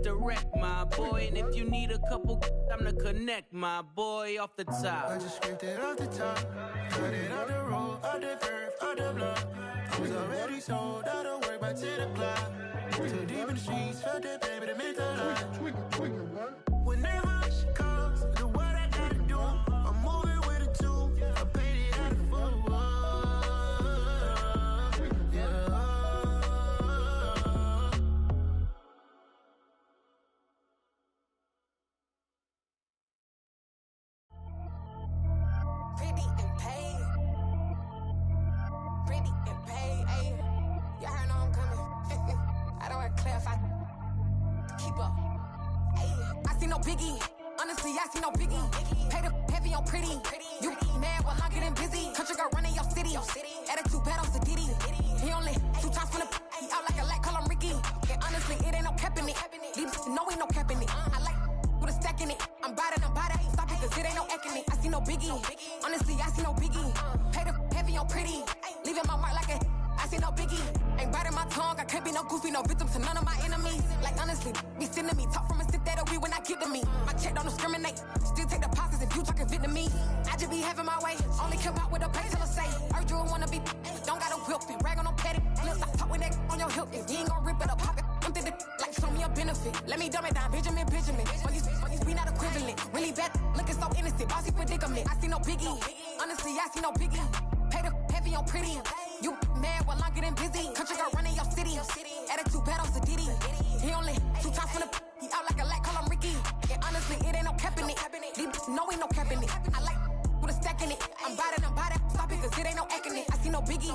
misdirect, my boy. And if you need a couple, I'm to connect, my boy, off the top. I just scraped it off the top, cut it off the road, off the curve, off the block. I was already sold out of work by 10 o'clock. Too deep in the streets, felt that baby to make a lot. Whenever she calls, do what I gotta do. I'm moving with a two, I paid it out of full. Pretty and paid. Pretty and paid, ayy. Y'all heard know I'm coming. I don't want to clarify. Keep up. Ayy. I see no biggie. Honestly, I see no biggie. Pay the heavy on pretty. You mad while I'm getting busy. Country girl running your city. Attitude bad on Sadiddy. He only 2 times from the he out like a light, call him Ricky. And honestly, it ain't no cap in it. These know ain't no cap in it. I like with a stack in it. I'm by that. Stop it, cause it ain't no eck in it. I see no biggie. Honestly, I see no biggie. Pay the heavy on pretty. Leaving my mark like a I see no biggie. Ain't biting my tongue. I can't be no goofy, no victim to none of my enemies. Like honestly, be sending me talk from a sit that'll be when I get to me. My check don't discriminate. Still take deposits if you talking Vietnamese. I just be having my way. Only come out with a pay till I say. Urge you wanna be. Don't got a whip and rag on no petty. Lips, I talk with that on your hip. If you ain't gon' rip it up, pop it. I'm thinking like show me a benefit. Let me dumb it down, Benjamin. But you be not equivalent. Really bad, looking so innocent. Bossy predicament. I see no biggie. Honestly, I see no biggie. Pay the heavy on pretty. You mad while I'm getting busy. Country girl running your city. Attitude bad on Sadiddy. He only 2 times from the he out like a light, call him Ricky. And honestly, it ain't no cap in it. These know ain't no cap in it. I like with a stack in it. I'm by that. Stop it, cause it ain't no eck in it. I see no biggie.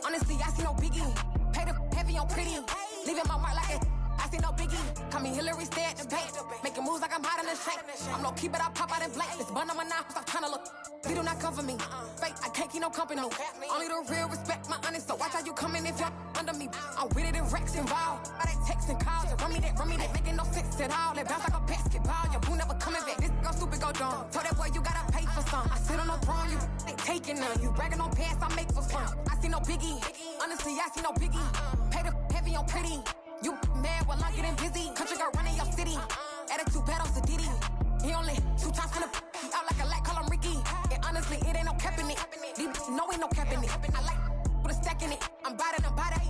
Honestly, I see no biggie. Pay the heavy on pretty. Leaving my mark like a I see no biggie. Call me Hillary, stay at the bank. Making moves like I'm hot in the shank. I'm low key, but I pop out in blank. This bun on my knife, I'm trying to look. They do not cover me. Fake, I can't keep no company. Only the real respect my honest. So watch how you coming if you're under me. I'm with it and Rex involved. All that text and calls. Run me that. Making no sense at all. They bounce like a basketball. Your boo never coming back. This go stupid, go dumb. Told that boy you gotta pay for some. I sit on no throne, you ain't taking none. You bragging on pants, I make for fun. I see no biggie. Honestly, I see no biggie. Pay the heavy on pretty. You mad while I'm getting busy. Country girl running your city. Attitude bad on Sadiddy. He only 2 times from the he out like a light, call him Ricky. And honestly, it ain't no cap in it. These know ain't no cap in it. I like with a stack in it. I'm by that.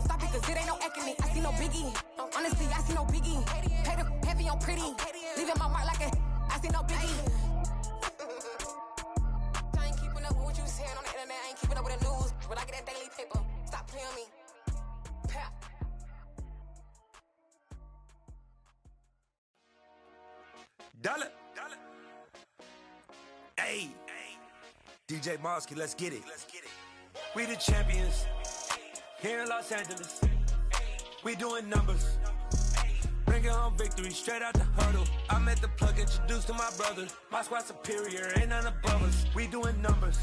Stop it, cause it ain't no eck in it. I see no biggie. Honestly, I see no biggie. Pay the heavy on pretty. Leaving my mark like a I see no biggie. I ain't keeping up with what you saying on the internet. I ain't keeping up with the news. When I get that daily paper, stop playing me. Pap. Dollar. Hey, DJ Mosky, let's get it. We the champions here in Los Angeles. We doing numbers. Bringing home victory straight out the huddle. I'm at the plug, introduced to my brother. My squad superior, ain't none above us. We doing numbers.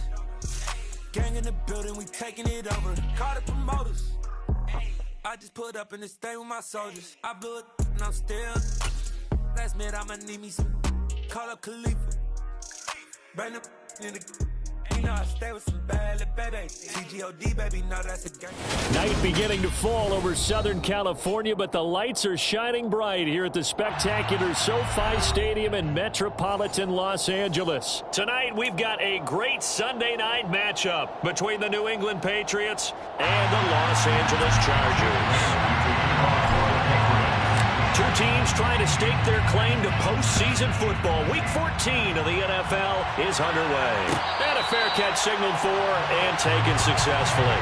Gang in the building, we taking it over. Call the promoters. I just put up in this thing with my soldiers. I blew it and I'm still. Last minute, I'ma need me some. Call up Khalifa. Bring them in the. You know I stay with some bad little baby. CGOD, baby, no, that's a gang. Night beginning to fall over Southern California, but the lights are shining bright here at the spectacular SoFi Stadium in metropolitan Los Angeles. Tonight, we've got a great Sunday night matchup between the New England Patriots and the Los Angeles Chargers. Two teams trying to stake their claim to postseason football. Week 14 of the NFL is underway. And a fair catch signaled for and taken successfully.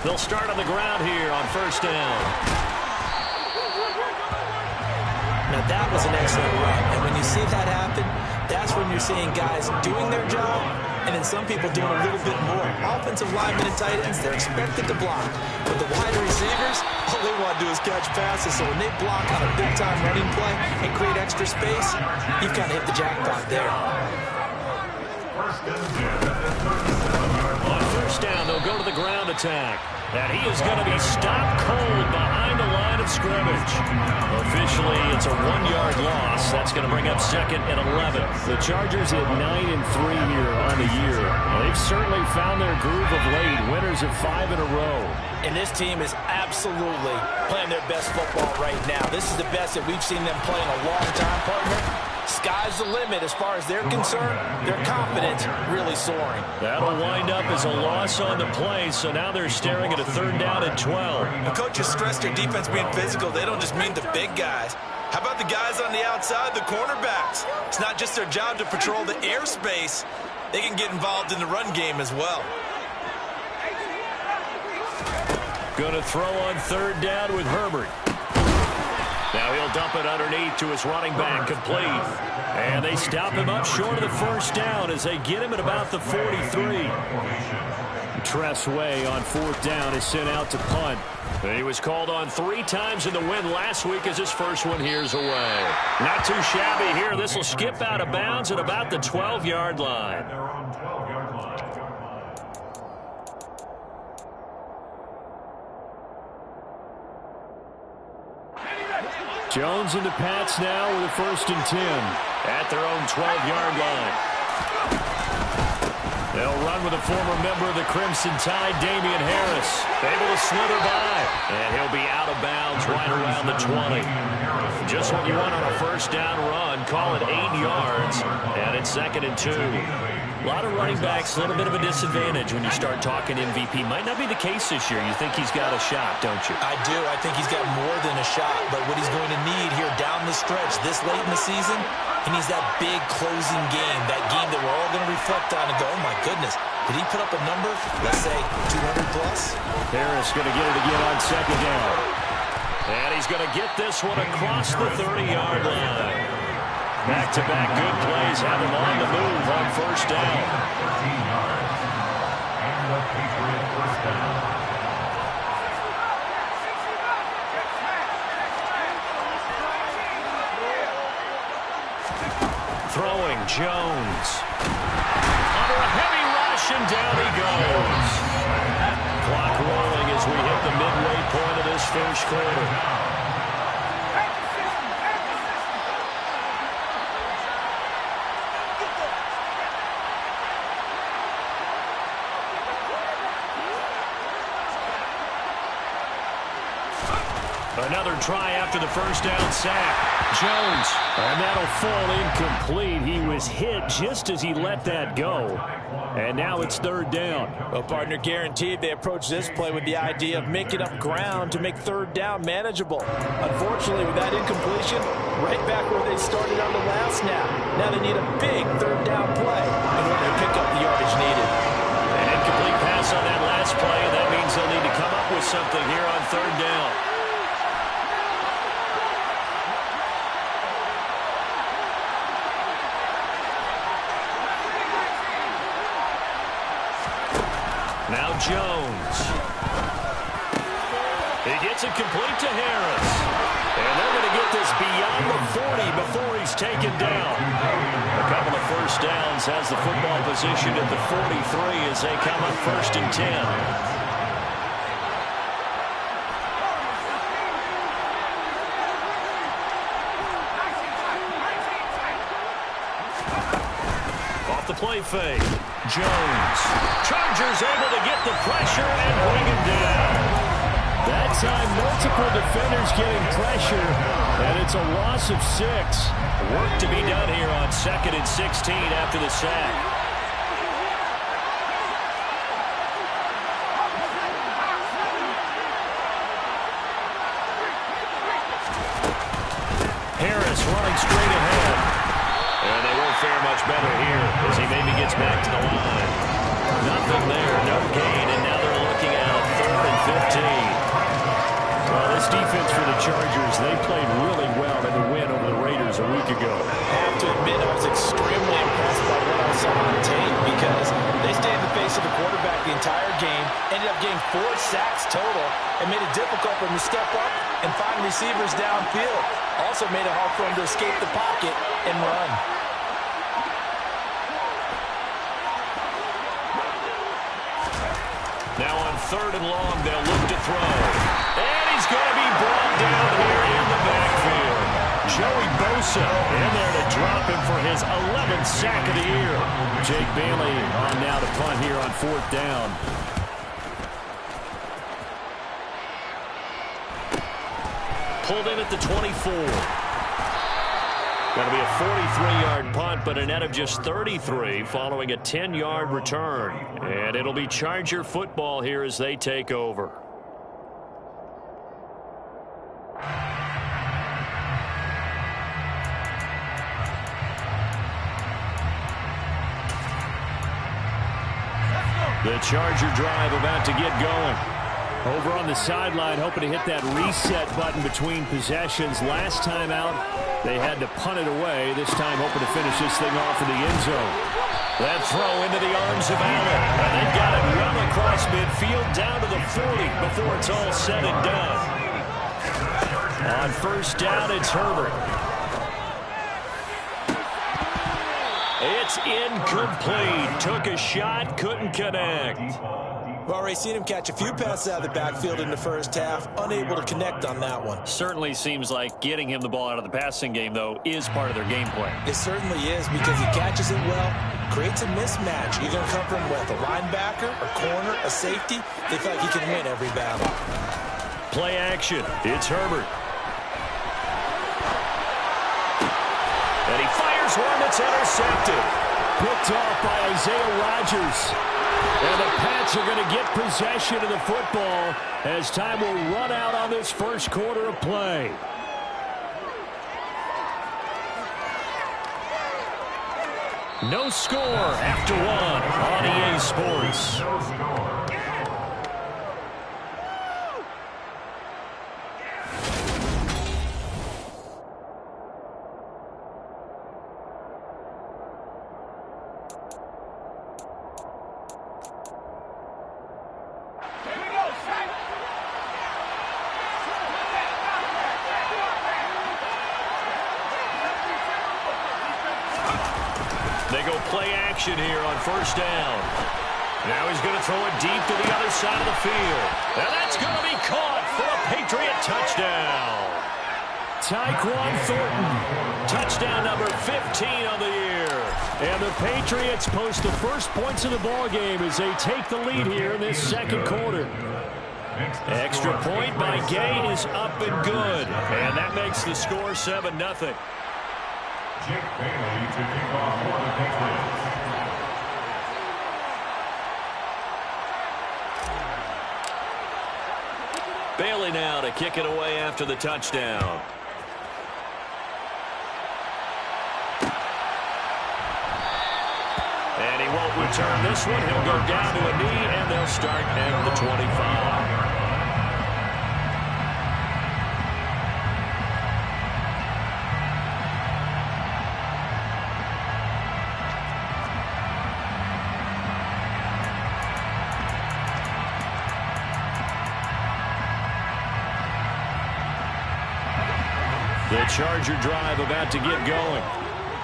They'll start on the ground here on first down. Now that was an excellent run. And when you see that happen, that's when you're seeing guys doing their job and then some people doing a little bit more. Offensive linemen and tight ends, they're expected to block. But the wide receivers, all they want to do is catch passes. So when they block on a big-time running play and create extra space, you've kind of hit the jackpot there. On first down, they'll go to the ground attack. And he is going to be stopped cold behind the line of scrimmage. Officially, it's a 1-yard loss. That's going to bring up second and 11. The Chargers at 9-3 here on the year. They've certainly found their groove of late. Winners of 5 in a row. And this team is absolutely playing their best football right now. This is the best that we've seen them play in a long time, partner. Sky's the limit as far as they're concerned. Their confidence really soaring. That'll wind up as a loss on the play, so now they're staring at a 3rd down and 12. The coaches stress their defense being physical. They don't just mean the big guys. How about the guys on the outside, the cornerbacks? It's not just their job to patrol the airspace. They can get involved in the run game as well. Going to throw on 3rd down with Herbert. Now he'll dump it underneath to his running back, complete. And they stop him up short of the 1st down as they get him at about the 43. Tress Way on 4th down is sent out to punt. He was called on 3 times in the win last week as his first one here's away. Not too shabby here. This will skip out of bounds at about the 12-yard line. Jones into Pats now with a 1st and 10 at their own 12-yard line. They'll run with a former member of the Crimson Tide, Damian Harris. Able to slither by, and he'll be out of bounds right around the 20. Just what you want on a 1st down run. Call it 8 yards, and it's 2nd and 2. A lot of running backs, a little bit of a disadvantage when you start talking MVP. Might not be the case this year. You think he's got a shot, don't you? I do. I think he's got more than a shot. But what he's going to need here down the stretch this late in the season, he needs that big closing game, that game that we're all going to reflect on and go, oh, my goodness, did he put up a number, let's say, 200 plus? Harris going to get it again on 2nd down. And he's going to get this one across the 30-yard line. Back-to-back good plays have him on the move on 1st down. Throwing Jones. Under a heavy rush, and down he goes. Clock rolling as we hit the midway point of this 1st quarter. Another try after the 1st down sack. Jones, and that'll fall incomplete. He was hit just as he let that go. And now it's 3rd down. Well, partner, guaranteed they approach this play with the idea of making up ground to make 3rd down manageable. Unfortunately, with that incompletion, right back where they started on the last snap. Now they need a big 3rd down play in order to pick up the yardage needed. An incomplete pass on that last play, and that means they'll need to come up with something here on 3rd down. Now Jones. He gets it complete to Harris. And they're going to get this beyond the 40 before he's taken down. A couple of 1st downs has the football position at the 43 as they come up 1st and 10. The play fake. Jones. Chargers able to get the pressure and bring him down. That time, multiple defenders getting pressure, and it's a loss of 6. Work to be done here on 2nd and 16 after the sack. Harris running straight ahead. And they won't fare much better here as he maybe gets back to the line. Nothing there, no gain, and now they're looking out 3rd and 15. Well, this defense for the Chargers, they played really well in the win over the Raiders a week ago. extremely impressed by what I saw on tape because they stayed in the face of the quarterback the entire game, ended up getting 4 sacks total, and made it difficult for him to step up and find receivers downfield. Also made it hard for him to escape the pocket and run. Now on 3rd and long, they'll look to throw. And he's going to be brought down here in the backfield. Joey Bosa in there to drop him for his 11th sack of the year. Jake Bailey on now to punt here on 4th down. Pulled in at the 24. Going to be a 43-yard punt, but a net of just 33 following a 10-yard return. And it'll be Charger football here as they take over. The Charger drive about to get going. Over on the sideline, hoping to hit that reset button between possessions. Last time out, they had to punt it away. This time, hoping to finish this thing off in the end zone. That throw into the arms of Allen. And they've got it well across midfield, down to the 40 before it's all said and done. On 1st down, it's Herbert. It's incomplete. Took a shot, couldn't connect. We've already seen him catch a few passes out of the backfield in the first half, unable to connect on that one. Certainly seems like getting him the ball out of the passing game, though, is part of their game plan. It certainly is because he catches it well, creates a mismatch. You're going to come from with a linebacker, a corner, a safety. They feel like he can win every battle. Play action. It's Herbert. And he fires one that's intercepted. Picked off by Isaiah Rodgers. And the Pats are going to get possession of the football as time will run out on this first quarter of play. No score after 1 on EA Sports. They go play action here on 1st down. Now he's going to throw it deep to the other side of the field. And that's going to be caught for a Patriot touchdown. Tyquan Thornton, touchdown number 15 on the year. And the Patriots post the first points of the ball game as they take the lead here in this second quarter. Extra point by Gay is up and good. And that makes the score 7-0. Jake Bailey to kick off for the Patriots. Bailey now to kick it away after the touchdown. And he won't return this one. He'll go down to a knee, and they'll start at the 25. The Charger drive about to get going.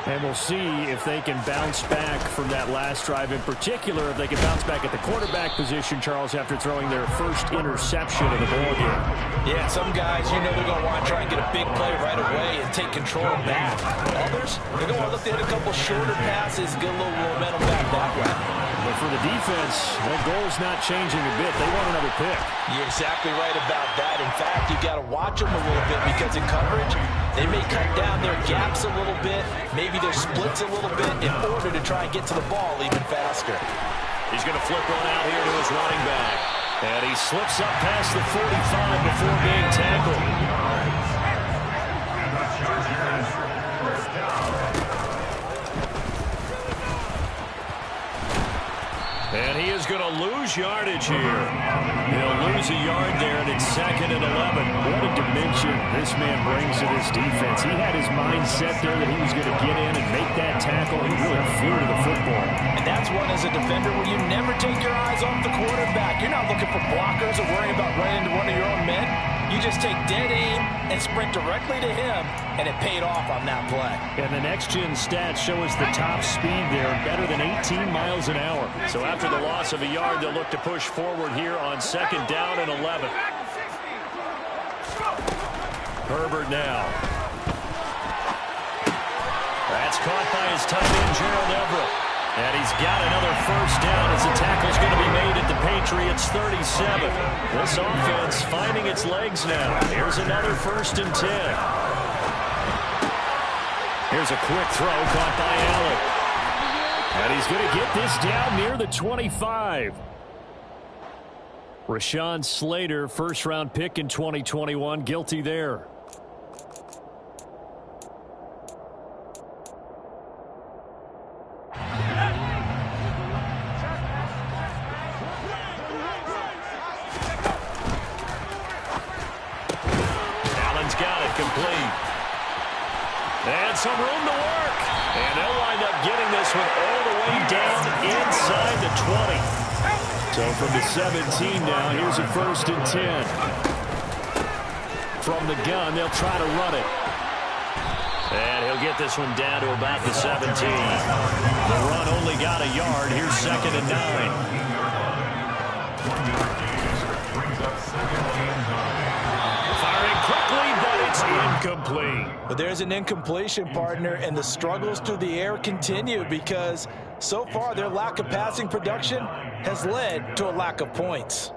And we'll see if they can bounce back from that last drive. In particular, if they can bounce back at the quarterback position, Charles, after throwing their first interception of the ballgame. Yeah, some guys, you know they're going to want to try and get a big play right away and take control back. Others, they're going to want to look to hit a couple shorter passes, get a little momentum back that way. But for the defense, that goal is not changing a bit. They want another pick. You're exactly right about that. In fact, you've got to watch them a little bit because in coverage, they may cut down their gaps a little bit, maybe their splits a little bit in order to try and get to the ball even faster. He's going to flip one out here to his running back. And he slips up past the 45 before being tackled. And he is going to lose yardage here. He'll lose a yard there, and it's 2nd and 11. What a dimension this man brings to this defense. He had his mind set there that he was going to get in and make that tackle. flew to the football. And that's one as a defender where you never take your eyes off the quarterback. You're not looking for blockers or worrying about running into one of your own men. You just take dead aim and sprint directly to him, and it paid off on that play. And the next-gen stats show us the top speed there, better than 18 miles an hour. So after the loss of a yard, they'll look to push forward here on 2nd down and 11. Herbert now. That's caught by his tight end, Gerald Everett. And he's got another first down as the tackle's going to be made at the Patriots' 37. This offense finding its legs now. Here's another 1st and 10. Here's a quick throw caught by Allen. And he's going to get this down near the 25. Rashawn Slater, first-round pick in 2021, guilty there. Allen's got it, complete. And some room to work. And they'll wind up getting this one all the way down inside the 20. So from the 17 now, here's a 1st and 10. From the gun, they'll try to run it. And he'll get this one down to about the 17. The run only got a yard. Here's 2nd and 9. Firing quickly, but it's incomplete. But there's an incompletion, partner, and the struggles through the air continue because so far their lack of passing production has led to a lack of points.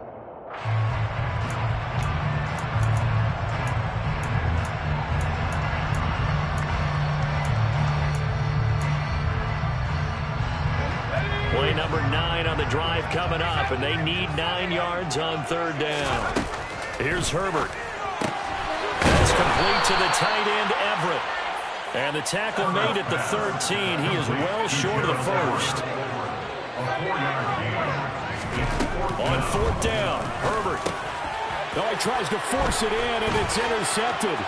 Play number 9 on the drive coming up, and they need 9 yards on 3rd down. Here's Herbert. That's complete to the tight end, Everett. And the tackle made at the 13. He is well short of the first. On 4th down, Herbert. Oh, he tries to force it in, and it's intercepted.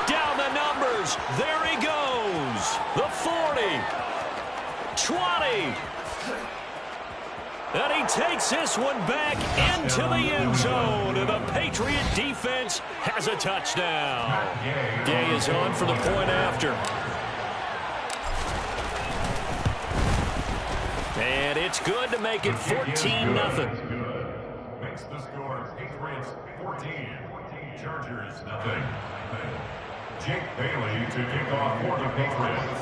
Down the numbers. There he goes. The 40. 20. And he takes this one back into the end zone. And the Patriot defense has a touchdown. Gay is on for the point after. And it's good to make it 14-0. Makes the score Patriots 14, Chargers nothing. Jake Bailey to kick off for the Patriots.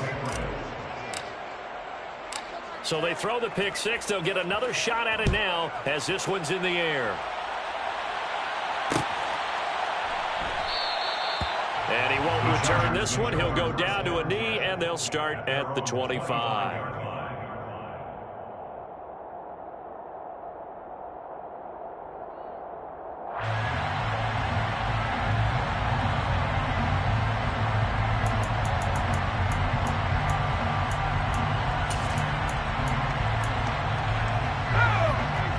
So they throw the pick six. They'll get another shot at it now as this one's in the air. And he won't return this one. He'll go down to a knee, and they'll start at the 25.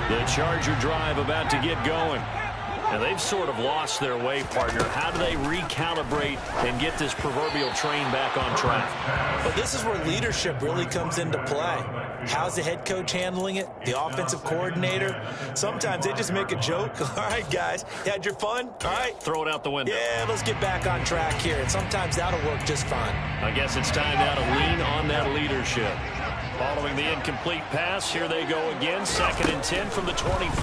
The Charger drive about to get going. And they've sort of lost their way, partner. How do they recalibrate and get this proverbial train back on track? Well, this is where leadership really comes into play. How's the head coach handling it? The offensive coordinator? Sometimes they just make a joke. All right, guys, you had your fun? All right. Throw it out the window. Yeah, let's get back on track here. And sometimes that'll work just fine. I guess it's time now to lean on that leadership. Following the incomplete pass, here they go again. 2nd and 10 from the 25.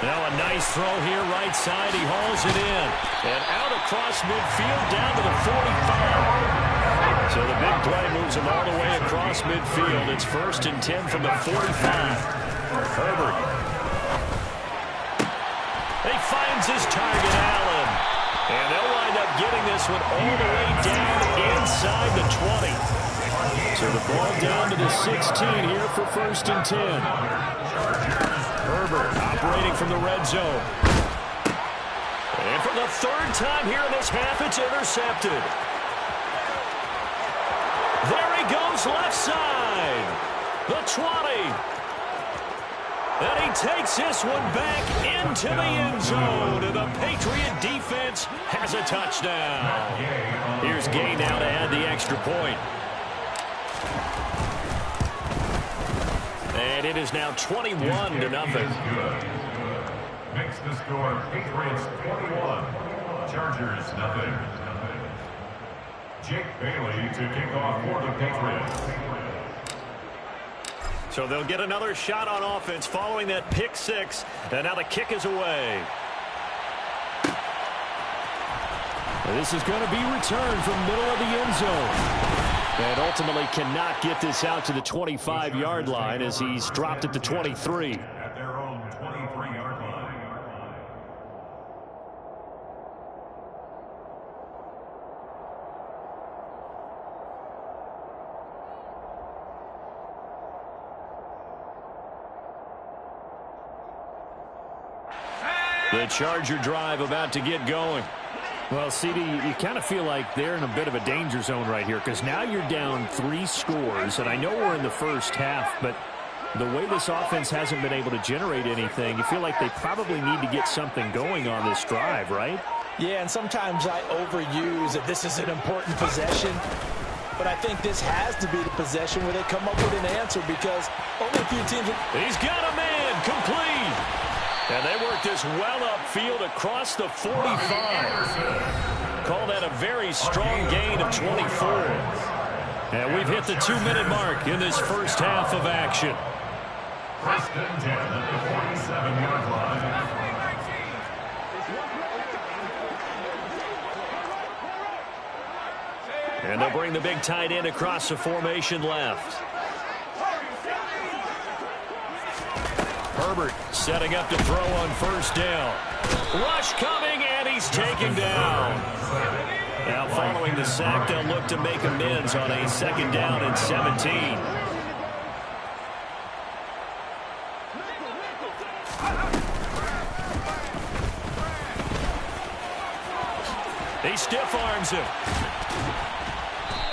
Now a nice throw here, right side. He hauls it in. And out across midfield, down to the 45. So the big play moves him all the way across midfield. It's 1st and 10 from the 45. Herbert. He finds his target, Allen. And they'll wind up getting this one all the way down inside the 20. So the ball down to the 16 here for 1st and 10. Herbert operating from the red zone. And for the 3rd time here in this half, it's intercepted. There he goes, left side. The 20. And he takes this one back into the end zone. And the Patriot defense has a touchdown. Here's Gay now to add the extra point. And it is now 21-0. Makes the score Patriots 21, Chargers nothing. Jake Bailey to kick off for the Patriots. So they'll get another shot on offense following that pick six. And now the kick is away. And this is going to be returned from middle of the end zone. And ultimately cannot get this out to the 25-yard line as he's dropped at the 23. At their own 23-yard line. The Charger drive about to get going. Well, CD, you kind of feel like they're in a bit of a danger zone right here because now you're down 3 scores, and I know we're in the first half, but the way this offense hasn't been able to generate anything, you feel like they probably need to get something going on this drive, right? Yeah, and sometimes I overuse that this is an important possession, but I think this has to be the possession where they come up with an answer because only a few teams... He's got a man, complete! And they work this well upfield across the 45. Call that a very strong gain of 24. And we've hit the 2-minute mark in this first half of action. Preston 10 at the 47-yard line. And they'll bring the big tight end across the formation left. Herbert setting up to throw on first down. Rush coming, and he's taken down. Now following the sack, they'll look to make amends on a 2nd down and 17. He stiff arms him.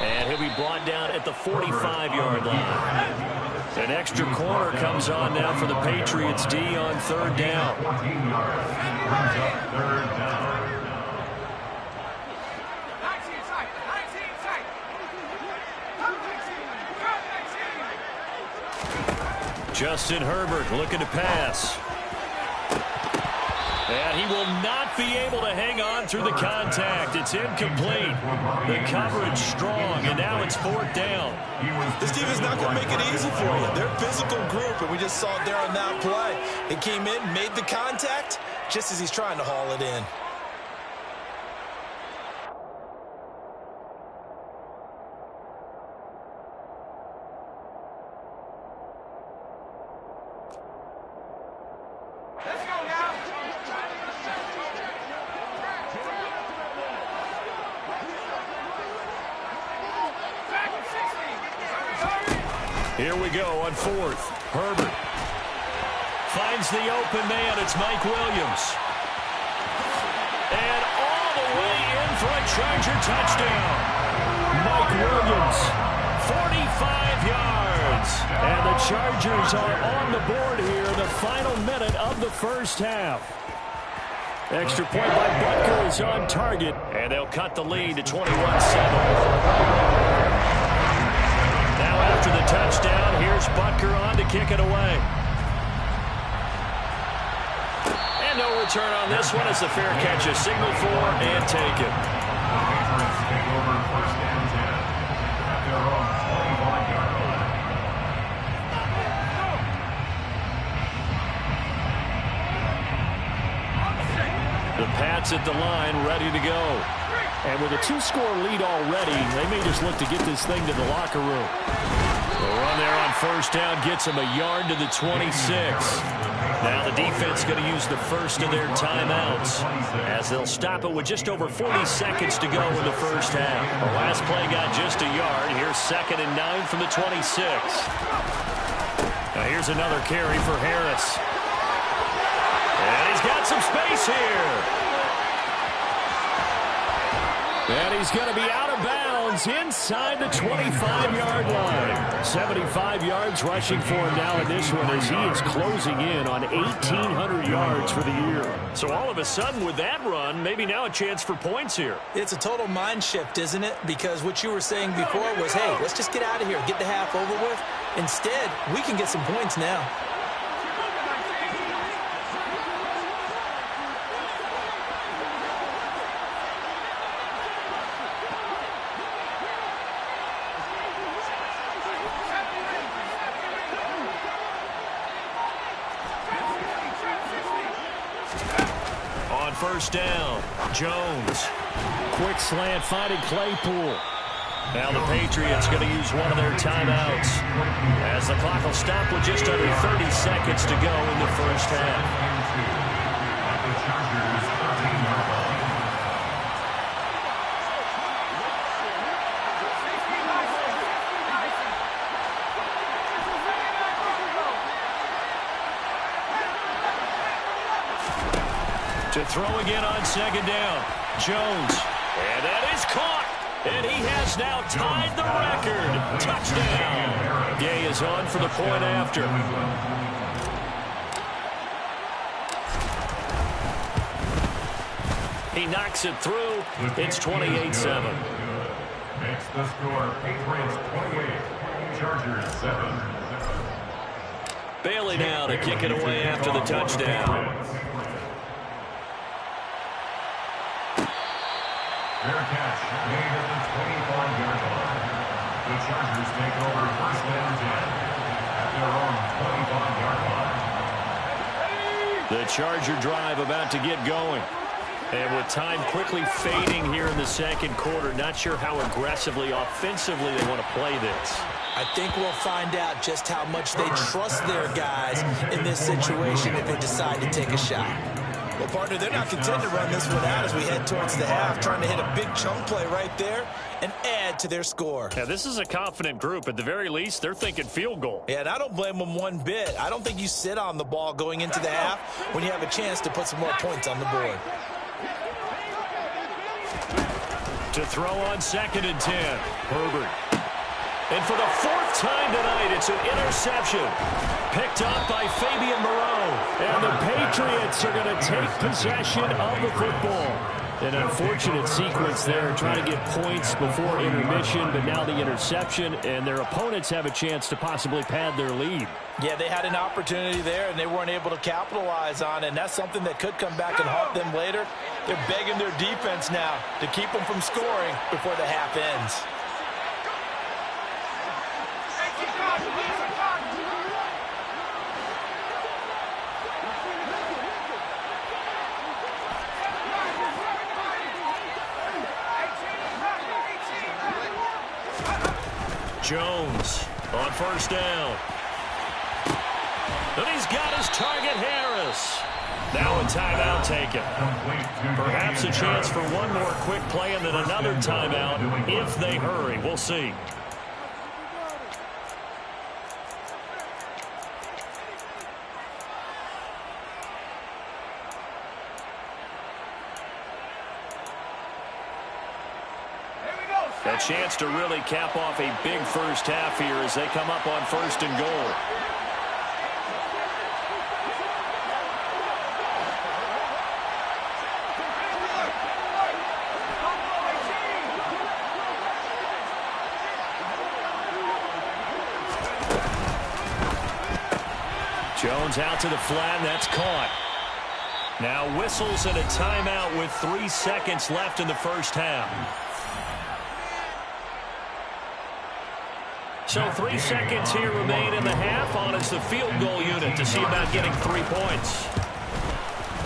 And he'll be brought down at the 45-yard line. An extra corner comes on now for the Patriots D on 3rd down. 14 yards. Brings up 3rd down. Justin Herbert looking to pass. And he will not be able to hang on through the contact. It's incomplete. The coverage strong, and now it's 4th down. This team is not going to make it easy for you. They're a physical group, and we just saw it there on that play. He came in, made the contact, just as he's trying to haul it in. Here we go on 4th. Herbert finds the open man. It's Mike Williams. And all the way in for a Charger touchdown. Mike Williams, 45 yards. And the Chargers are on the board here in the final minute of the first half. Extra point by Butker is on target. And they'll cut the lead to 21-7. After the touchdown, here's Butker on to kick it away. And no return on this one as the fair catch is signaled for and taken. Patriots take over 1st and 10 at their own 21-yard line. The Pats at the line, ready to go. And with a 2-score lead already, they may just look to get this thing to the locker room. The run there on 1st down gets him a yard to the 26. Now the defense going to use the first of their timeouts as they'll stop it with just over 40 seconds to go in the first half. The last play got just a yard. Here's 2nd and 9 from the 26. Now here's another carry for Harris. And he's got some space here. And he's going to be out of bounds Browns inside the 25-yard line. 75 yards rushing for him now in this one as he is closing in on 1,800 yards for the year. So all of a sudden with that run, maybe now a chance for points here. It's a total mind shift, isn't it? Because what you were saying before was, hey, let's just get out of here, get the half over with. Instead, we can get some points now. First down, Jones. Quick slant finding Claypool. Now the Patriots going to use one of their timeouts as the clock will stop with just under 30 seconds to go in the first half. To throw again on second down. Jones. And that is caught. And he has now tied the record. Touchdown. Gay is on for the point after. He knocks it through. It's 28-7. Makes the score Patriots 28, Chargers 7. Bailey now to kick it away after the touchdown. Fair catch made at the 25-yard line. The Chargers take over first down 10 at their own 25-yard line. The Charger drive about to get going. And with time quickly fading here in the second quarter, not sure how aggressively, offensively they want to play this. I think we'll find out just how much they trust their guys in this situation if they decide to take a shot. Well, partner, they're not content to run this one out as we head towards the half, trying to hit a big chunk play right there and add to their score. Yeah, this is a confident group. At the very least, they're thinking field goal. Yeah, and I don't blame them one bit. I don't think you sit on the ball going into the half when you have a chance to put some more points on the board. To throw on second and 10, Herbert. And for the fourth time tonight, it's an interception. Picked up by Fabian Moreau. And the Patriots are going to take possession of the football. An unfortunate sequence there, trying to get points before intermission, but now the interception, and their opponents have a chance to possibly pad their lead. Yeah, they had an opportunity there, and they weren't able to capitalize on it, and that's something that could come back and haunt them later. They're begging their defense now to keep them from scoring before the half ends. Jones on first down. And he's got his target, Harris. Now a timeout taken. Perhaps a chance for one more quick play and then another timeout if they hurry. We'll see. A chance to really cap off a big first half here as they come up on first and goal. Jones out to the flat, that's caught. Now whistles and a timeout with 3 seconds left in the first half. So 3 seconds here remain in the half. On is the field goal unit to see about getting 3 points.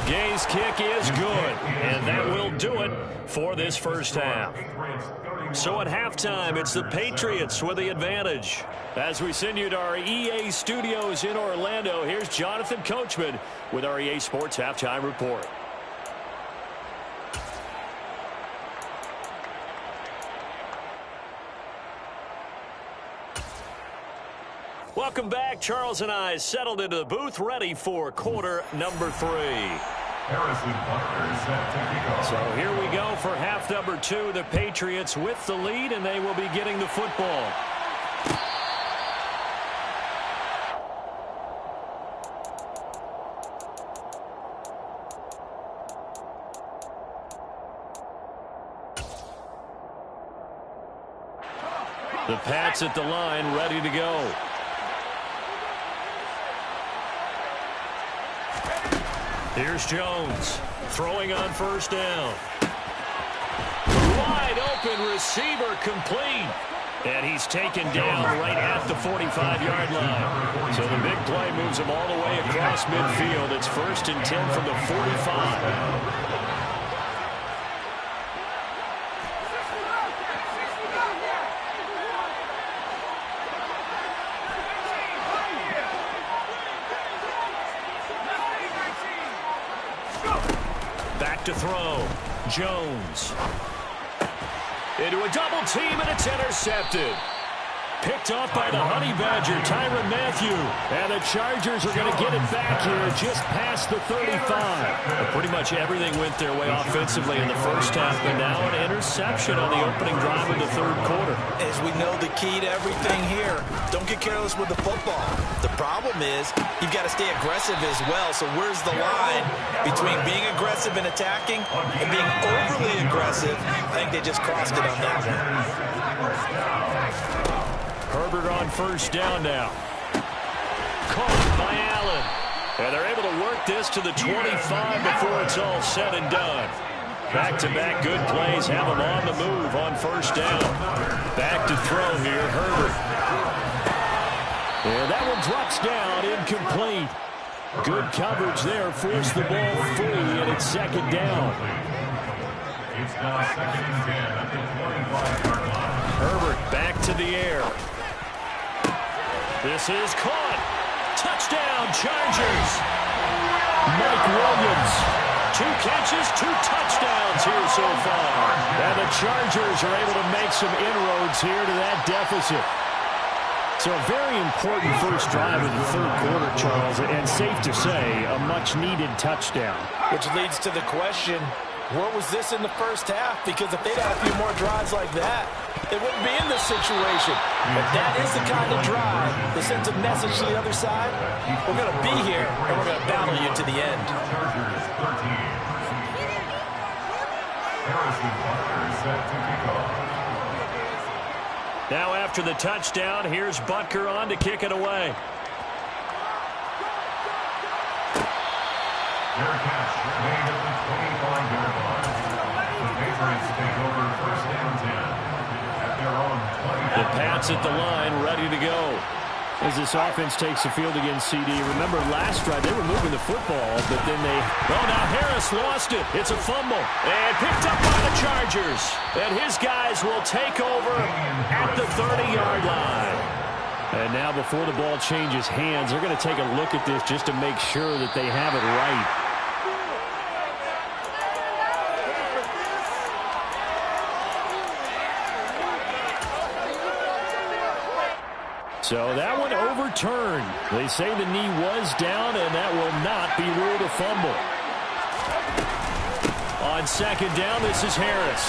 Gay's kick is good, and that will do it for this first half. So at halftime, it's the Patriots with the advantage. As we send you to our EA studios in Orlando, here's Jonathan Coachman with our EA Sports Halftime Report. Welcome back. Charles and I settled into the booth ready for quarter number 3. Harrison Butker set to kick off. So here we go for half number 2. The Patriots with the lead, and they will be getting the football. The Pats at the line, ready to go. Here's Jones, throwing on first down. Wide open receiver, complete. And he's taken down right at the 45-yard line. So the big play moves him all the way across midfield. It's 1st and 10 from the 45. To throw. Jones. Into a double team, and it's intercepted. Picked off by the Honey Badger, Tyrann Mathieu. And the Chargers are going to get it back here just past the 35. Pretty much everything went their way offensively in the first half, but now an interception on the opening drive of the third quarter. As we know, the key to everything here, don't get careless with the football. The problem is you've got to stay aggressive as well. So where's the line between being aggressive and attacking and being overly aggressive? I think they just crossed it on that one. Herbert on first down now. Caught by Allen. And they're able to work this to the 25 before it's all said and done. Back-to-back good plays have them on the move on first down. Back to throw here, Herbert. And that one drops down, incomplete. Good coverage there, forced the ball free, and it's second down. It's now 2nd and 10 at the 25-yard line. Herbert back to the air. This is caught. Touchdown, Chargers. Mike Williams. 2 catches, 2 touchdowns here so far. And the Chargers are able to make some inroads here to that deficit. So a very important first drive of the third quarter, Charles, and safe to say, a much-needed touchdown. Which leads to the question, where was this in the first half? Because if they'd had a few more drives like that, they wouldn't be in this situation. But that is the kind of drive that sends a message to the other side. We're going to be here, and we're going to battle you to the end. Chargers 13. Harrison Butker set to kick off. Now after the touchdown, here's Butker on to kick it away. Their catch made at the 25-yard line. The Patriots take over 1st and 10 at their own 20. The Pats at the line, ready to go. As this offense takes the field against CD. Remember last drive, they were moving the football, but then they... Oh, now Harris lost it. It's a fumble. And picked up by the Chargers. And his guys will take over at the 30-yard line. And now before the ball changes hands, they're going to take a look at this just to make sure that they have it right. So that one overturned. They say the knee was down, and that will not be ruled a fumble. On second down, this is Harris.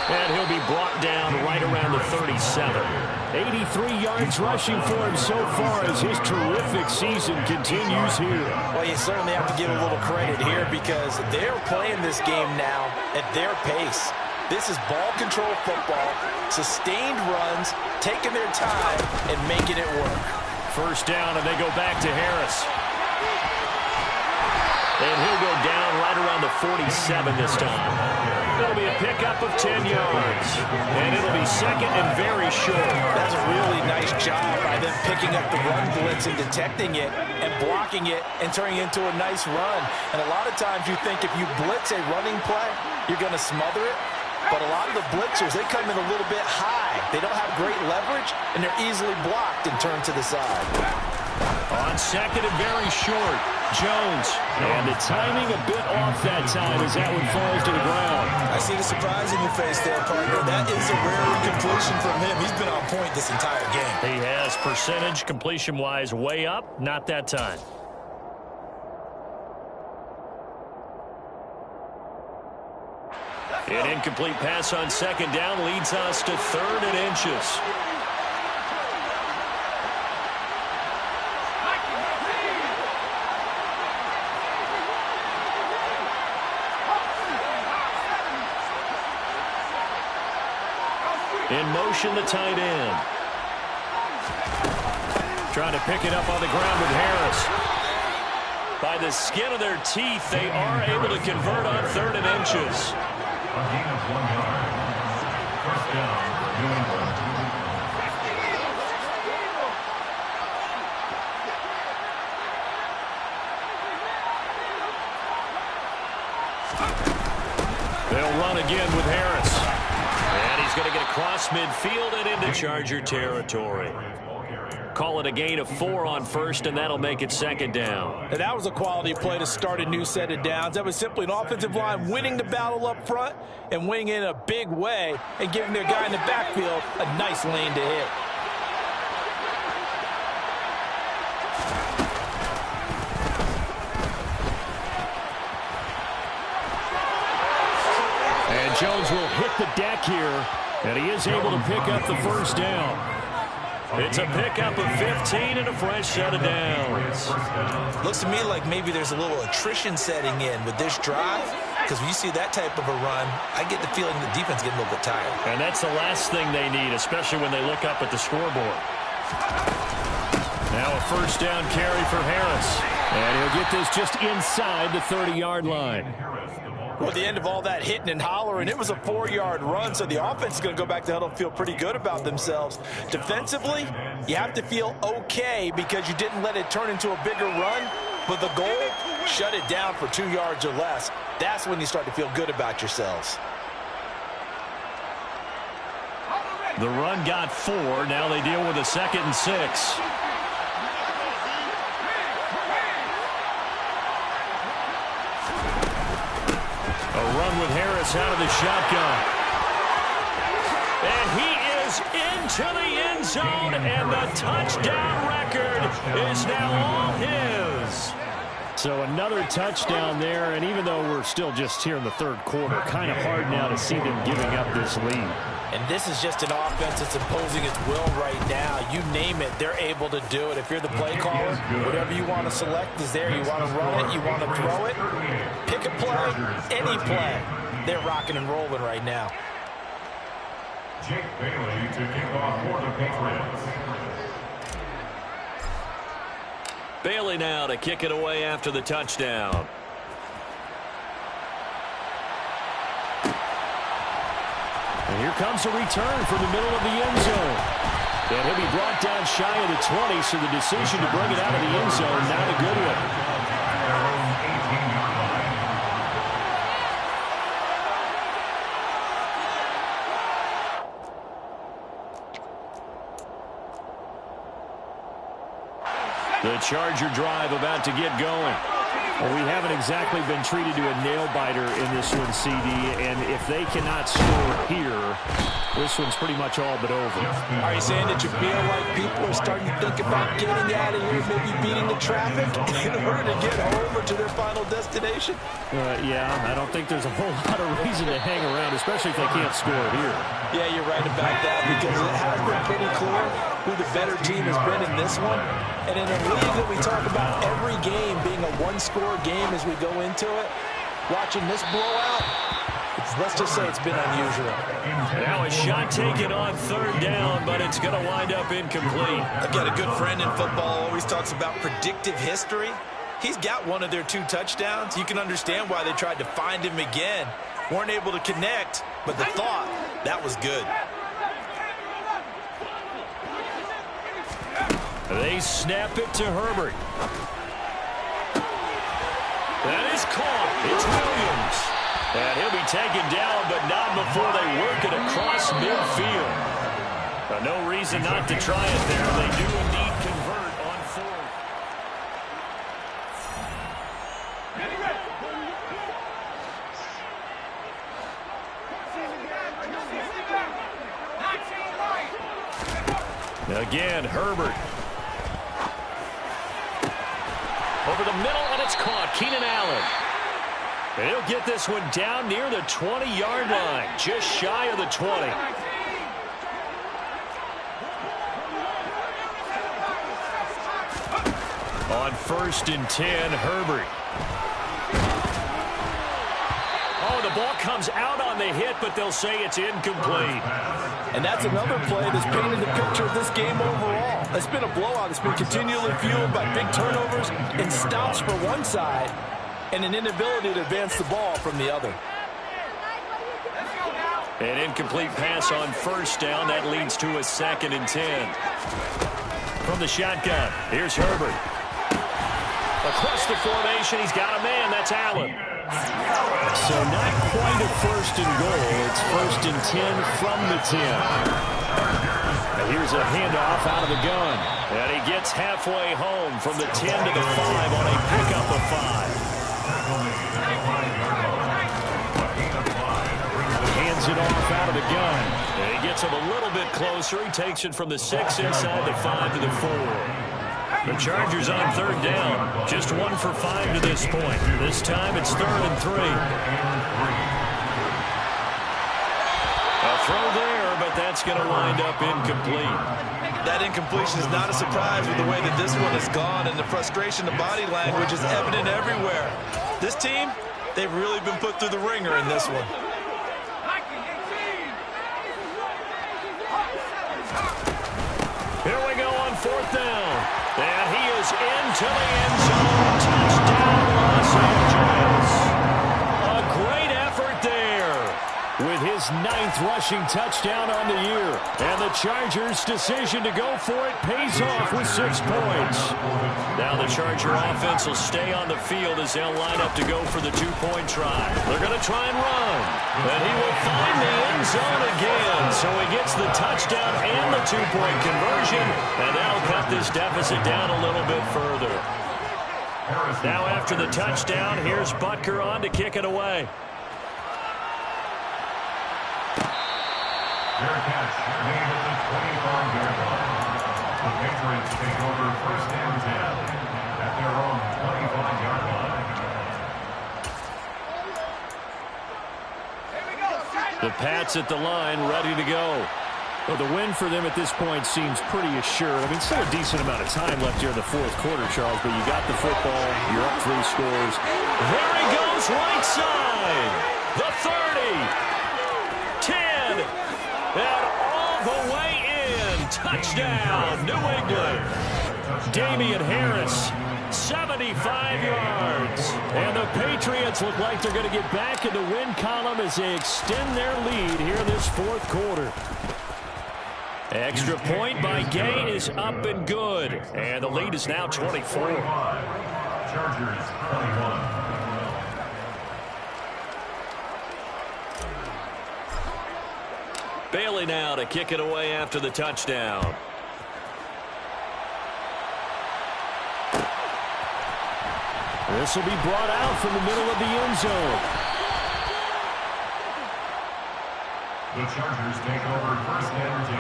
And he'll be brought down right around the 37. 83 yards rushing for him so far as his terrific season continues here. Well, you certainly have to give a little credit here because they're playing this game now at their pace. This is ball control football, sustained runs, taking their time, and making it work. First down, and they go back to Harris. And he'll go down right around the 47 this time. It'll be a pickup of 10 yards. And it'll be second and very short. That's a really nice job by them picking up the run blitz and detecting it and blocking it and turning it into a nice run. And a lot of times you think if you blitz a running play, you're going to smother it. But a lot of the blitzers, they come in a little bit high. They don't have great leverage, and they're easily blocked and turned to the side. On second and very short, Jones. And the timing a bit off that time as that one falls to the ground. I see the surprise in your face there, partner. That is a rare completion from him. He's been on point this entire game. He has percentage completion-wise way up. Not that time. An incomplete pass on second down leads us to 3rd and inches. In motion, the tight end. Trying to pick it up on the ground with Harris. By the skin of their teeth, they are able to convert on 3rd and inches. A gain of 1 yard. First down, New England. They'll run again with Harris. And he's going to get across midfield and into Charger territory. Call it a gain of 4 on 1st, and that'll make it 2nd down. And that was a quality play to start a new set of downs. That was simply an offensive line winning the battle up front and winning it in a big way and giving their guy in the backfield a nice lane to hit. And Jones will hit the deck here, and he is able to pick up the 1st down. It's a pickup of 15 and a fresh set of downs. Looks to me like maybe there's a little attrition setting in with this drive, because when you see that type of a run, I get the feeling the defense getting a little bit tired. And that's the last thing they need, especially when they look up at the scoreboard. Now a 1st down carry for Harris. And he'll get this just inside the 30-yard line. Well, at the end of all that hitting and hollering, it was a 4-yard run, so the offense is going to go back to huddle and feel pretty good about themselves. Defensively, you have to feel okay because you didn't let it turn into a bigger run, but the goal, shut it down for 2 yards or less. That's when you start to feel good about yourselves. The run got 4. Now they deal with a 2nd and 6. A run with Harris out of the shotgun. And he is into the end zone, and the touchdown record is now all his. So another touchdown there, and even though we're still just here in the 3rd quarter, kind of hard now to see them giving up this lead. And this is just an offense that's imposing its will right now. You name it, they're able to do it. If you're the play caller, whatever you want to select is there. You want to run it, you want to throw it, pick a play, any play. They're rocking and rolling right now. Jake Bailey to kick off for the Patriots. Bailey now to kick it away after the touchdown. And here comes a return from the middle of the end zone. And he'll be brought down shy of the 20, so the decision to bring it out of the end zone, not a good one. The Charger drive about to get going. Well, we haven't exactly been treated to a nail-biter in this one, CD, and if they cannot score here, this one's pretty much all but over. Are you saying that you feel like people are starting to think about getting out of here, maybe beating the traffic in order to get home or to their final destination? Yeah, I don't think there's a whole lot of reason to hang around, especially if they can't score here. Yeah, you're right about that, because it has been pretty clear who the better team has been in this one. And in a league that we talk about every game being a one-score game as we go into it, watching this blowout, let's just say it's been unusual. Now a shot taken on 3rd down, but it's going to wind up incomplete. I've got a good friend in football, always talks about predictive history. He's got one of their 2 touchdowns. You can understand why they tried to find him again. Weren't able to connect, but the thought, that was good. They snap it to Herbert. That is caught. It's Williams. And he'll be taken down, but not before they work it across midfield. No reason not to try it there. They do indeed convert on 4th. Again, Herbert. Over the middle, and it's caught. Keenan Allen. He'll get this one down near the 20-yard line, just shy of the 20. On 1st and 10, Herbert. Oh, the ball comes out on the hit, but they'll say it's incomplete. And that's another play that's painted the picture of this game overall. It's been a blowout. It's been continually fueled by big turnovers and stops for one side and an inability to advance the ball from the other. An incomplete pass on 1st down. That leads to a 2nd and 10. From the shotgun, here's Herbert. Across the formation, he's got a man. That's Allen. So not quite a 1st and goal. It's 1st and 10 from the 10. And here's a handoff out of the gun. And he gets halfway home from the 10 to the 5 on a pickup of 5. Hands it off out of the gun. And he gets him a little bit closer. He takes it from the 6 inside the 5 to the 4. The Chargers on 3rd down. Just 1 for 5 to this point. This time it's 3rd and 3. A throw there, but that's going to wind up incomplete. That incompletion is not a surprise with the way that this one has gone, and the frustration, the body language is evident everywhere. This team, they've really been put through the ringer in this one. Here we go on 4th down. And he is into the end zone. Touchdown, Los Angeles. A great effort there with his 9th rushing touchdown on the year. And the Chargers' decision to go for it pays off with 6 points. Now the Charger offense will stay on the field as they'll line up to go for the 2-point try. They're going to try and run. And he will find the end zone again. So he gets the touchdown and the 2-point conversion. And that'll cut this deficit down a little bit further. Now after the touchdown, here's Butker on to kick it away. Fair catch made at the 25-yard line. The Patriots take over 1st and 10 at their own 25-yard line. The Pats at the line, ready to go. Well, the win for them at this point seems pretty assured. I mean, still a decent amount of time left here in the 4th quarter, Charles, but you got the football. You're up 3 scores. There he goes, right side. The 30. 10. And all the way in. Touchdown, New England. Damian Harris, 75 yards. And the Patriots look like they're going to get back in the win column as they extend their lead here in this 4th quarter. Extra point by Gain is up and good. And the lead is now 24. Chargers 21. Bailey now to kick it away after the touchdown. This will be brought out from the middle of the end zone. The Chargers take over 1st and 10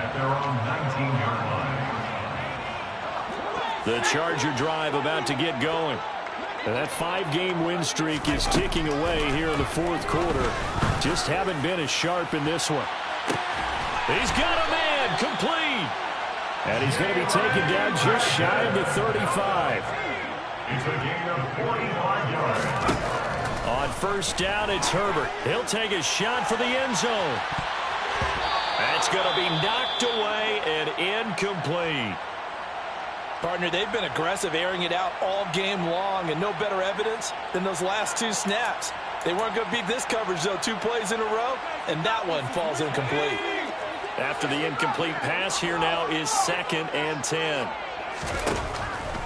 at their own 19-yard line. The Charger drive about to get going. And that 5-game win streak is ticking away here in the 4th quarter. Just haven't been as sharp in this one. He's got a man, complete. And he's going to be taken down just shy of the 35. It's a gain of 45 yards. On 1st down, it's Herbert. He'll take a shot for the end zone. That's going to be knocked away and incomplete. Partner, they've been aggressive, airing it out all game long, and no better evidence than those last 2 snaps. They weren't going to beat this coverage, though, 2 plays in a row, and that one falls incomplete. After the incomplete pass, here now is 2nd and 10.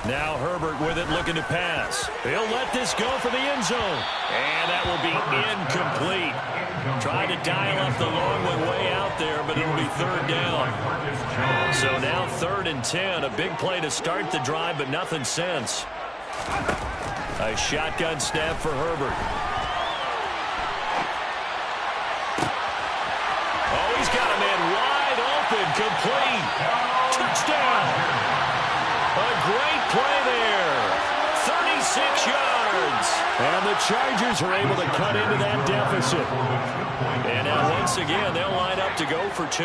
Now Herbert with it, looking to pass. He'll let this go for the end zone. And that will be incomplete. Tried to dial up the long way out there, but it'll be 3rd down. So now 3rd and 10. A big play to start the drive, but nothing since. A shotgun snap for Herbert. Oh, he's got a man wide open, complete. Touchdown. A great play there. 36 yards. And the Chargers are able to cut into that deficit. And now once again, they'll line up to go for 2.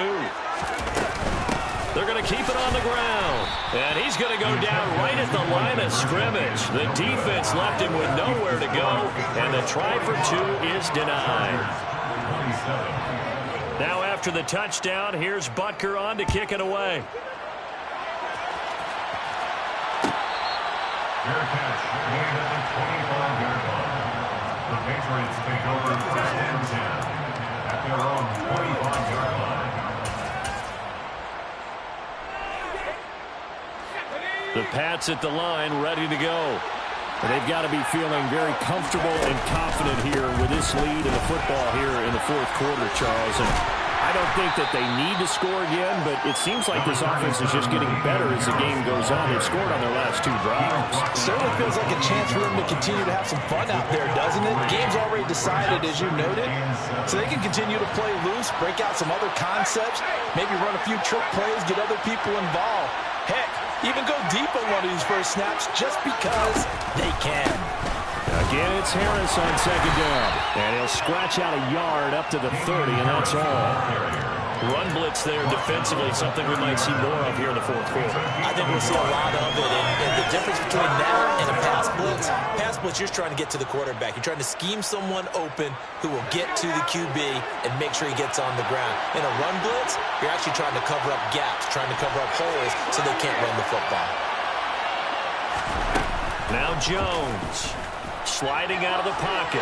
They're going to keep it on the ground. And he's going to go down right at the line of scrimmage. The defense left him with nowhere to go. And the try for 2 is denied. Now after the touchdown, here's Butker on to kick it away. Fair catch, made at the 25-yard line. The Patriots take over first and 10 at their own 25-yard line. The Pats at the line, ready to go. They've got to be feeling very comfortable and confident here with this lead in the football here in the fourth quarter, Charles. And I don't think that they need to score again, but it seems like this offense is just getting better as the game goes on. They've scored on their last 2 drives. Certainly feels like a chance for them to continue to have some fun out there, doesn't it? The game's already decided, as you noted, so they can continue to play loose, break out some other concepts, maybe run a few trick plays, get other people involved. Heck, even go deep on one of these first snaps just because they can. Again, it's Harris on second down. And he'll scratch out a yard up to the 30, and that's all. Run blitz there defensively, something we might see more of here in the fourth quarter. I think we'll see a lot of it. And the difference between that and a pass blitz, you're trying to get to the quarterback. You're trying to scheme someone open who will get to the QB and make sure he gets on the ground. In a run blitz, you're actually trying to cover up gaps, trying to cover up holes so they can't run the football. Now Jones. Sliding out of the pocket.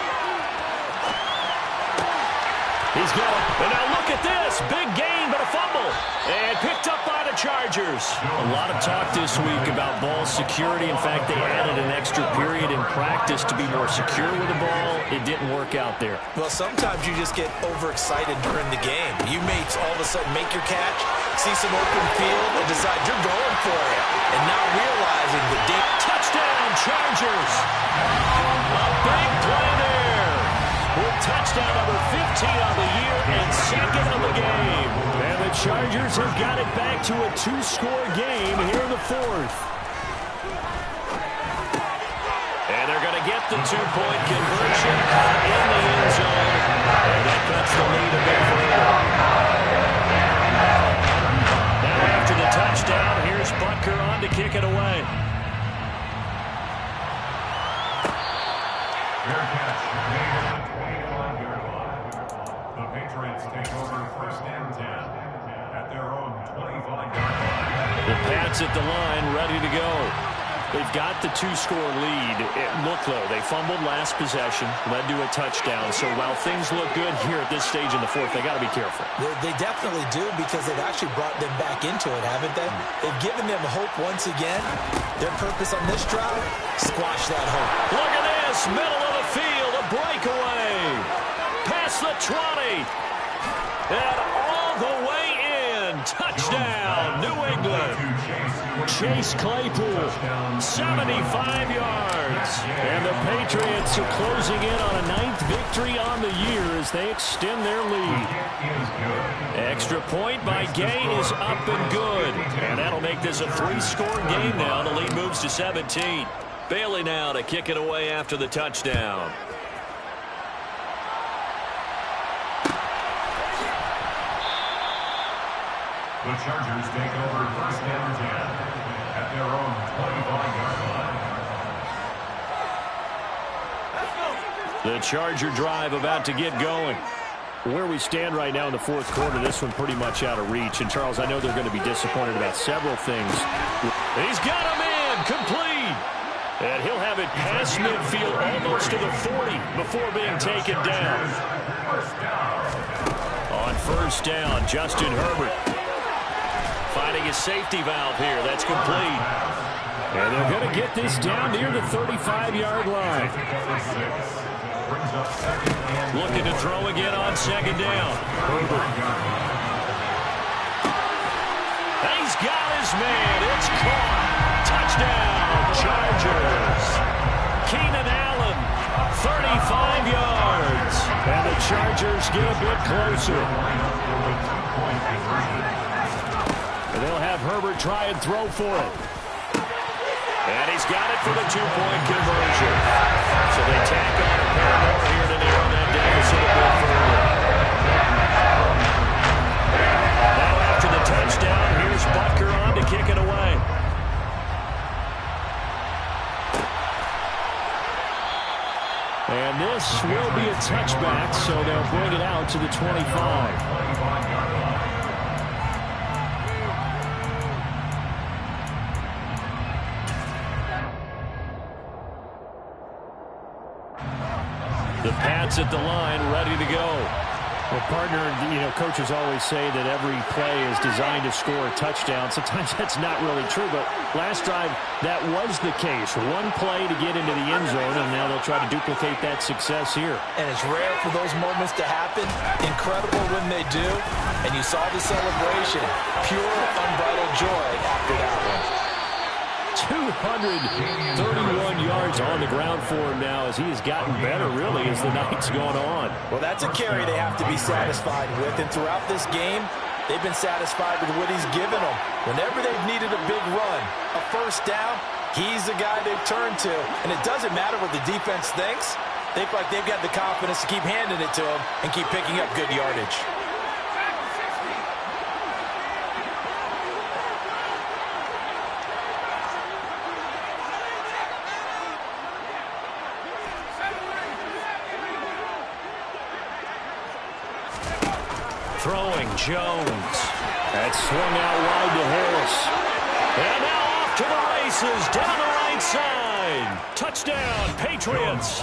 He's got it. And now look at this. Big gain, but a fumble. And picked up by the Chargers. A lot of talk this week about ball security. In fact, they added an extra period in practice to be more secure with the ball. It didn't work out there. Well, sometimes you just get overexcited during the game. You may all of a sudden make your catch, see some open field, and decide you're going for it. And not realizing the deep touchdown, Chargers. A big play there. With touchdown number 15 on the year and second on the game. And the Chargers have got it back to a 2-score game here in the fourth. And they're going to get the 2-point conversion in the end zone. And that cuts the lead a bit further. Now after the touchdown, here's Butker on to kick it away. Fair catch, made at the 25-yard line. The Patriots take over first and 10 at their own 25-yard line. The Pats at the line, ready to go. They've got the 2-score lead. Look, though, they fumbled last possession, led to a touchdown. So while things look good here at this stage in the fourth, they got to be careful. They definitely do, because they've actually brought them back into it, haven't they? They've given them hope once again. Their purpose on this drive, squash that hope. Look at this, middle of the field, a breakaway. Past the 20. And all the way in. Touchdown, New England. Chase Claypool, 75 yards. And the Patriots are closing in on a 9th victory on the year as they extend their lead. Extra point by Gay is up and good. And that'll make this a 3-score game now. The lead moves to 17. Bailey now to kick it away after the touchdown. The Chargers take over first and 10 at their own 25-yard line. The Charger drive about to get going. Where we stand right now in the fourth quarter, this one pretty much out of reach. And, Charles, I know they're going to be disappointed about several things. He's got him in, complete. And he'll have it past midfield almost to the 40 before being taken down. On first down, Justin Herbert finding his safety valve here. That's complete. And they're going to get this down near the 35-yard line. Looking to throw again on second down. Herbert. He's got his man. It's caught. Touchdown, Chargers. Keenan Allen, 35 yards. And the Chargers get a bit closer. And they'll have Herbert try and throw for it. And he's got it for the two-point conversion. So they tack on a pair more here to narrow that deficit a bit further. Now after the touchdown, here's Butker on to kick it away. And this will be a touchback, so they'll bring it out to the 25. The Pats at the line, ready to go. Well, partner, coaches always say that every play is designed to score a touchdown. Sometimes that's not really true, but last drive, that was the case. One play to get into the end zone, and now they'll try to duplicate that success here. And it's rare for those moments to happen. Incredible when they do. And you saw the celebration. Pure, unbridled joy after that one. 231 yards on the ground for him now as he has gotten better, really, as the night's gone on. Well, that's a carry they have to be satisfied with. And throughout this game, they've been satisfied with what he's given them. Whenever they've needed a big run, a first down, he's the guy they've turned to. And it doesn't matter what the defense thinks. They feel like they've got the confidence to keep handing it to him and keep picking up good yardage. Throwing Jones. That's swung out wide to Harris. And now off to the races down the right side. Touchdown, Patriots.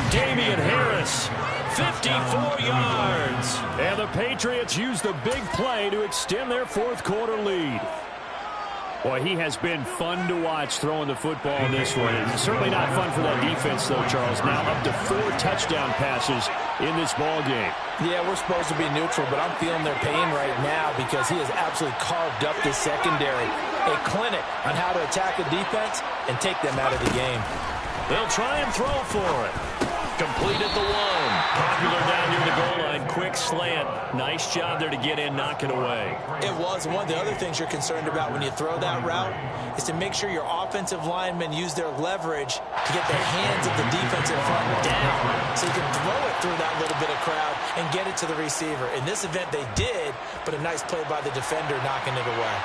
Damien Harris, 54 yards. And the Patriots use the big play to extend their fourth quarter lead. Boy, he has been fun to watch throwing the football this way. It's certainly not fun for that defense, though, Charles. Now up to 4 touchdown passes in this ball game. Yeah, we're supposed to be neutral, but I'm feeling their pain right now because he has absolutely carved up the secondary. A clinic on how to attack a defense and take them out of the game. They'll try and throw for it. Complete at the 1. Popular down near the goal line. Quick slant. Nice job there to get in, knock it away. It was. One of the other things you're concerned about when you throw that route is to make sure your offensive linemen use their leverage to get the hands of the defensive front down so you can throw it through that little bit of crowd and get it to the receiver. In this event, they did, but a nice play by the defender knocking it away.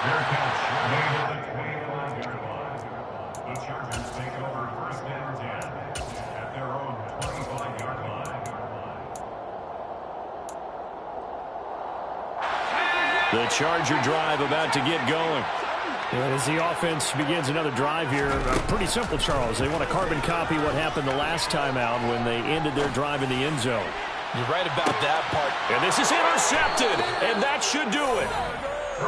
Fair catch made at the 25-yard line. The Chargers take over first and 10 at their own 25-yard line. The Charger drive about to get going. And as the offense begins another drive here, pretty simple, Charles. They want to carbon copy what happened the last time out when they ended their drive in the end zone. You're right about that part. And this is intercepted, and that should do it.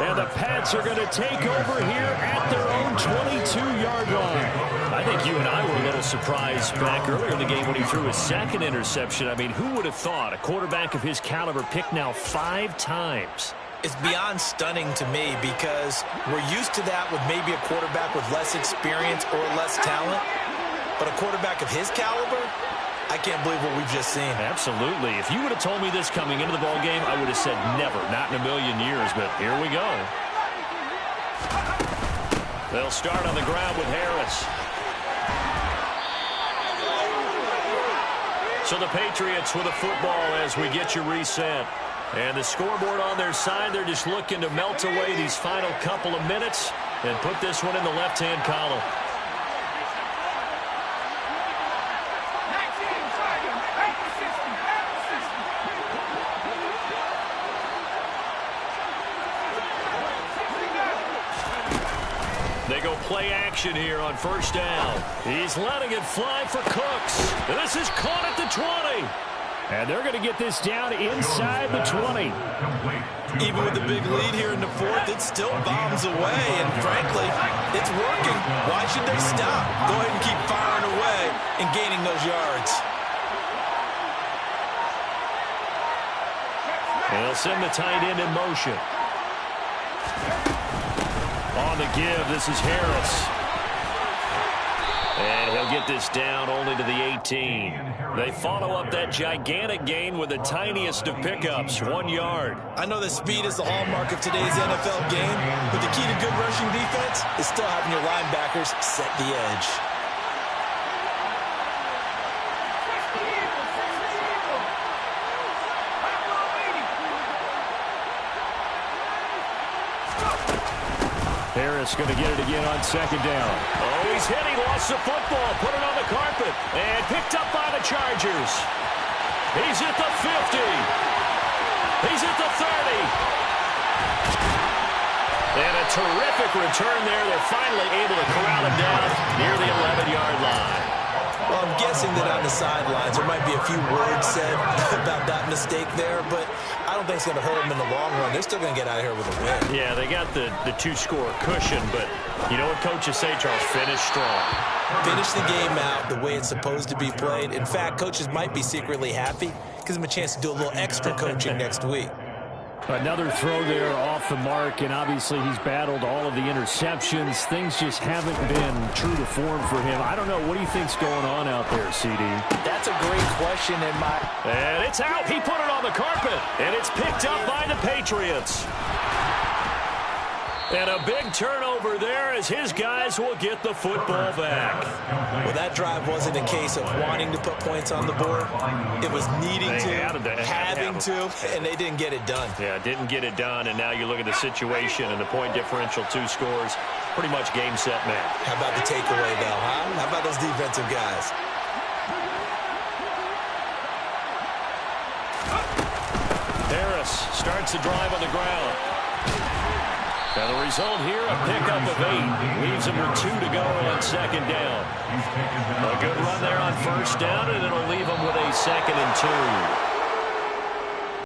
And the Pats are going to take over here at their own 22-yard line. I think you and I were a little surprised back earlier in the game when he threw his second interception. I mean, who would have thought a quarterback of his caliber picked now 5 times? It's beyond stunning to me because we're used to that with maybe a quarterback with less experience or less talent. But a quarterback of his caliber, I can't believe what we've just seen. Absolutely. If you would have told me this coming into the ballgame, I would have said never, not in a million years, but here we go. They'll start on the ground with Harris. So the Patriots with a football as we get you reset. And the scoreboard on their side, they're just looking to melt away these final couple of minutes and put this one in the left-hand column. They go play action here on first down. He's letting it fly for Cooks. And this is caught at the 20. And they're going to get this down inside the 20. Even with the big lead here in the fourth, it still bombs away. And frankly, it's working. Why should they stop? Go ahead and keep firing away and gaining those yards. They'll send the tight end in motion. On the give, this is Harris. And he'll get this down only to the 18. They follow up that gigantic gain with the tiniest of pickups, 1 yard. I know that speed is the hallmark of today's NFL game, but the key to good rushing defense is still having your linebackers set the edge. Harris going to get it again on second down. Oh, he's hit. He lost the football. Put it on the carpet. And picked up by the Chargers. He's at the 50. He's at the 30. And a terrific return there. They're finally able to corral him down near the 11-yard line. Well, I'm guessing that on the sidelines there might be a few words said about that mistake there, but I don't think it's going to hurt them in the long run. They're still going to get out of here with a win. Yeah, they got the two-score cushion, but you know what coaches say, Charles? Finish strong. Finish the game out the way it's supposed to be played. In fact, coaches might be secretly happy. Gives them a chance to do a little extra coaching next week. Another throw there off the mark, and obviously he's battled all of the interceptions. Things just haven't been true to form for him. I don't know. What do you think's going on out there, CD? That's a great question. And it's out. He put it on the carpet, and it's picked up by the Patriots. And a big turnover there as his guys will get the football back. Well, that drive wasn't a case of wanting to put points on the board. It was needing having to, and they didn't get it done. Yeah, didn't get it done, and now you look at the situation and the point differential, 2 scores, pretty much game, set, match. How about the takeaway, though, huh? How about those defensive guys? Harris starts the drive on the ground. And the result here, a pickup of 8. Leaves him with 2 to go on second down. A good run there on first down, and it'll leave him with a 2nd and 2.